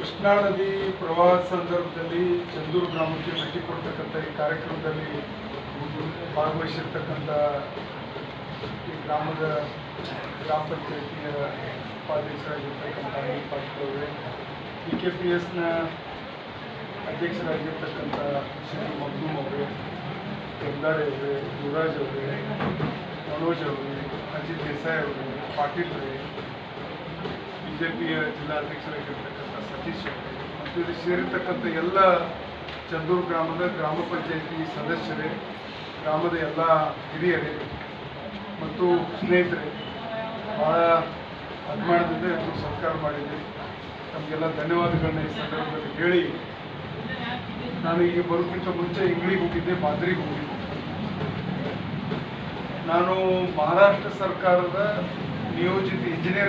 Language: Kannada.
ಕೃಷ್ಣಾ ನದಿ ಪ್ರವಾಹ ಸಂದರ್ಭದಲ್ಲಿ ಚಂದೂರು ಗ್ರಾಮಕ್ಕೆ ಭೇಟಿ ಕೊಡ್ತಕ್ಕಂಥ ಈ ಕಾರ್ಯಕ್ರಮದಲ್ಲಿ ಭಾಗವಹಿಸಿರ್ತಕ್ಕಂಥ ಈ ಗ್ರಾಮದ ಗ್ರಾಮ ಪಂಚಾಯತಿಯ ಉಪಾಧ್ಯಕ್ಷರಾಗಿರ್ತಕ್ಕಂಥ ಅನಿಲ್ ಪಾಟೀಲ್ ಅವರೇ, PKPSನ ಅಧ್ಯಕ್ಷರಾಗಿರ್ತಕ್ಕಂಥ ಶ್ರೀ ಮಗ್ದೂಮ್ ಅವರೇ, ಕೆಂದಾಡೆ ಅವರೇ, ಯುವರಾಜ್ ಅವರೇ, ಮನೋಜ್ ಅವರೇ, ಅಜಿತ್ ದೇಸಾಯಿ ಅವರೇ, ಪಾಟೀಲ್ ಅವರೇ, BJPಯ ಜಿಲ್ಲಾಧ್ಯಕ್ಷರಾಗಿರ್ತಕ್ಕಂಥ ಸತೀಶ್ ಅವರೇ ಮತ್ತು ಇಲ್ಲಿ ಸೇರಿರ್ತಕ್ಕಂಥ ಎಲ್ಲ ಚಂದೂರು ಗ್ರಾಮದ ಗ್ರಾಮ ಪಂಚಾಯತಿ ಸದಸ್ಯರೇ, ಗ್ರಾಮದ ಎಲ್ಲ ಹಿರಿಯರೇ ಮತ್ತು ಸ್ನೇಹಿತರೆ, ಭಾಳ ಅಭಿಮಾನದಿಂದ ಇವತ್ತು ಸತ್ಕಾರ ಮಾಡಿದೆ. ನಮಗೆಲ್ಲ ಧನ್ಯವಾದಗಳನ್ನ ಈ ಸಂದರ್ಭದಲ್ಲಿ ಹೇಳಿ, ನಾನು ಈಗ ಬರೋಕ್ಕಿಂತ ಮುಂಚೆ ಇಂಗ್ಳಿಗೆ ಹೋಗಿದ್ದೆ, ಮಾದ್ರಿಗೆ ಹೋಗಿದ್ದೆ. ನಾನು ಮಹಾರಾಷ್ಟ್ರ ಸರ್ಕಾರದ ನಿಯೋಜಿತ ಇಂಜಿನಿಯರ್